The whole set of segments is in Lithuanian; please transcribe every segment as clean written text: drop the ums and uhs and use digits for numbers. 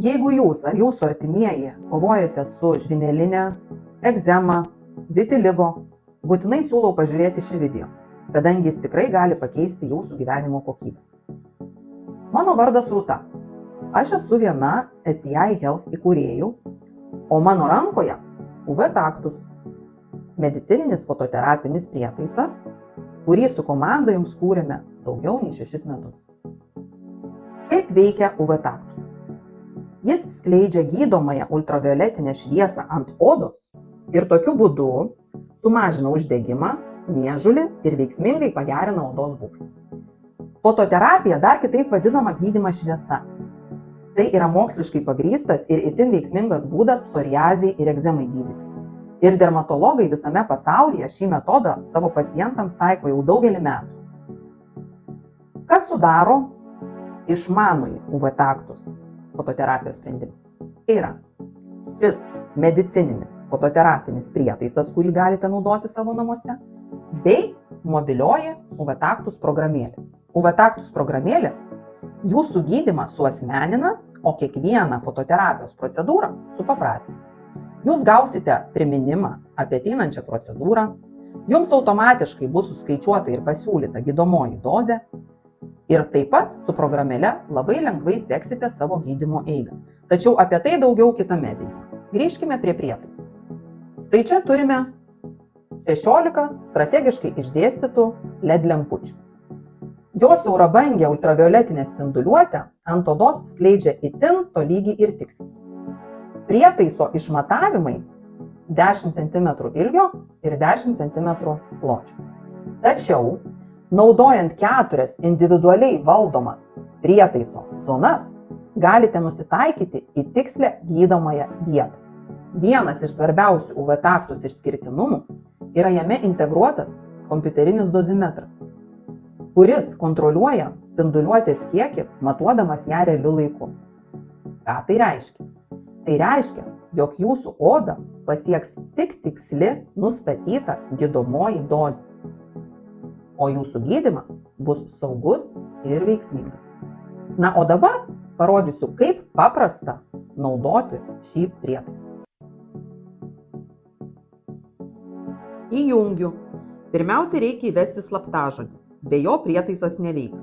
Jeigu jūs ar jūsų artimieji kovojate su žvyneline, egzema, vitiligo, būtinai siūlau pažiūrėti šį video, kadangi jis tikrai gali pakeisti jūsų gyvenimo kokybę. Mano vardas Rūta. Aš esu viena SEI Health įkūrėjų, o mano rankoje UV taktus, medicininis fototerapinis prietaisas, kurį su komanda jums kūrėme daugiau nei 6 metus. Kaip veikia UV taktus? Jis skleidžia gydomąją ultravioletinę šviesą ant odos ir tokiu būdu sumažina uždegimą, niežulį ir veiksmingai pagerina odos būklę. Fototerapija dar kitaip vadinama gydymas šviesa. Tai yra moksliškai pagrįstas ir itin veiksmingas būdas psoriazei ir egzemai gydyti. Ir dermatologai visame pasaulyje šį metodą savo pacientams taiko jau daugelį metų. Kas sudaro išmanųjį UV taktus fototerapijos sprendimą? Tai yra šis medicininis fototerapinis prietaisas, kurį galite naudoti savo namuose, bei mobilioji UV taktus programėlė. UV taktus programėlė jūsų gydymą suasmenina, o kiekvieną fototerapijos procedūrą supaprastina. Jūs gausite priminimą apie ateinančią procedūrą, jums automatiškai bus suskaičiuota ir pasiūlyta gydomoji dozė ir taip pat su programėle labai lengvai seksite savo gydymo eigą. Tačiau apie tai daugiau kitame video. Grįžkime prie prietaisų. Tai čia turime 16 strategiškai išdėstytų LED lempučių. Jos siaurabangė ultravioletinė spinduliuotė ant odos skleidžia itin tolygiai ir tiksliai. Prietaiso išmatavimai 10 cm ilgio ir 10 cm pločio. Tačiau, naudojant 4 individualiai valdomas prietaiso zonas, galite nusitaikyti į tikslę gydomąją vietą. Vienas iš svarbiausių UV taktus išskirtinumų yra jame integruotas kompiuterinis dozimetras, kuris kontroliuoja spinduliuotės kiekį, matuodamas ją realiu laiku. Ką tai reiškia? Tai reiškia, jog jūsų oda pasieks tik tiksli nustatyta gydomoji dozė, o jūsų gydymas bus saugus ir veiksmingas. Na, o dabar parodysiu, kaip paprasta naudoti šį prietaisą. Įjungiu. Pirmiausia, reikia įvesti slaptažodį. Be jo prietaisas neveiks.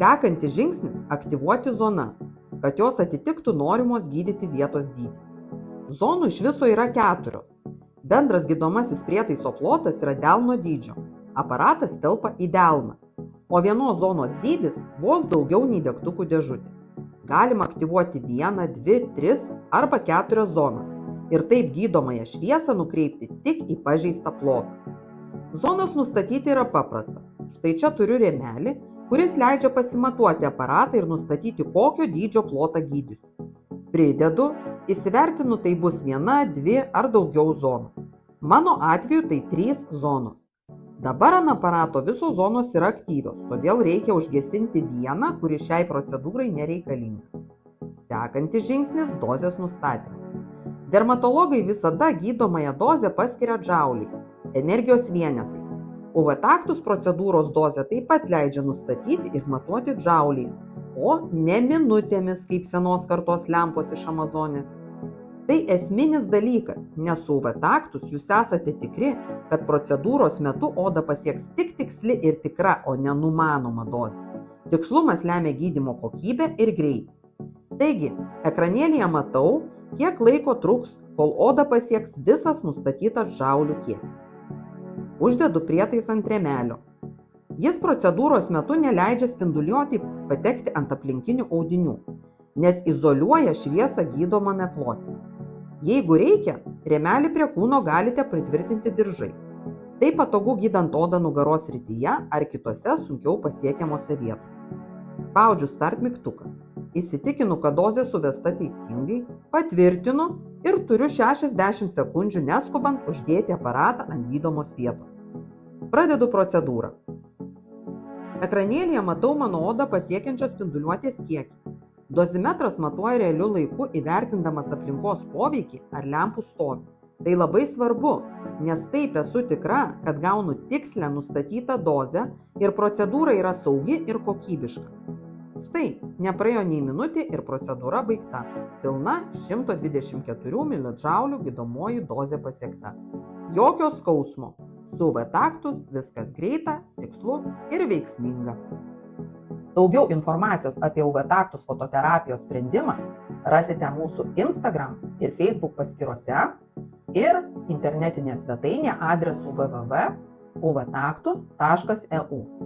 Sekantis žingsnis – aktyvuoti zonas, kad jos atitiktų norimos gydyti vietos dydį. Zonų iš viso yra 4. Bendras gydomasis prietaiso plotas yra delno dydžio. Aparatas telpa į delną, o vienos zonos dydis vos daugiau nei degtukų dėžutė. Galima aktyvuoti 1, 2, 3 arba 4 zonas ir taip gydomąją šviesą nukreipti tik į pažeistą plotą. Zonas nustatyti yra paprasta. Štai čia turiu rėmelį, kuris leidžia pasimatuoti aparatą ir nustatyti, kokio dydžio plotą gydysiu. Pridedu, įsivertinu, tai bus 1, 2 ar daugiau zonų. Mano atveju tai 3 zonos. Dabar ant aparato visos zonos yra aktyvios, todėl reikia užgesinti vieną, kuri šiai procedūrai nereikalinga. Sekantis žingsnis – dozės nustatymas. Dermatologai visada gydomąją dozę paskiria džauliais, energijos vienetais. UV taktus procedūros dozę taip pat leidžia nustatyti ir matuoti džauliais, o ne minutėmis kaip senos kartos lempos iš Amazonės. Tai esminis dalykas, nes su UV taktus jūs esate tikri, kad procedūros metu oda pasieks tik tiksli ir tikra, o ne numanoma dozė. Tikslumas lemia gydymo kokybę ir greitį. Taigi, ekranėlyje matau, kiek laiko truks, kol oda pasieks visas nustatytas džaulių kiekis. Uždedu prietaisą ant rėmelio. Jis procedūros metu neleidžia spinduliuotei patekti ant aplinkinių audinių, nes izoliuoja šviesą gydomame plote. Jeigu reikia, rėmelį prie kūno galite pritvirtinti diržais. Tai patogu gydant odą nugaros srityje ar kitose sunkiau pasiekiamose vietose. Spaudžiu start mygtuką. Įsitikinu, kad dozė suvesta teisingai, patvirtinu ir turiu 60 sekundžių neskubant uždėti aparatą ant gydomos vietos. Pradedu procedūrą. Ekranėlyje matau mano odą pasiekiančios spinduliuotės kiekį. Dozimetras matuoja realiu laiku įvertindamas aplinkos poveikį ar lempų stovį. Tai labai svarbu, nes taip esu tikra, kad gaunu tikslę nustatytą dozę ir procedūra yra saugi ir kokybiška. Štai, nepraėjo nei minutė ir procedūra baigta. Pilna 124 mili gydomoji dozė pasiekta. Jokio skausmo. Su UV taktus viskas greita, tikslu ir veiksminga. Daugiau informacijos apie UV taktus fototerapijos sprendimą rasite mūsų Instagram ir Facebook paskyrose ir internetinėje svetainėje adresu www.uvtaktus.eu.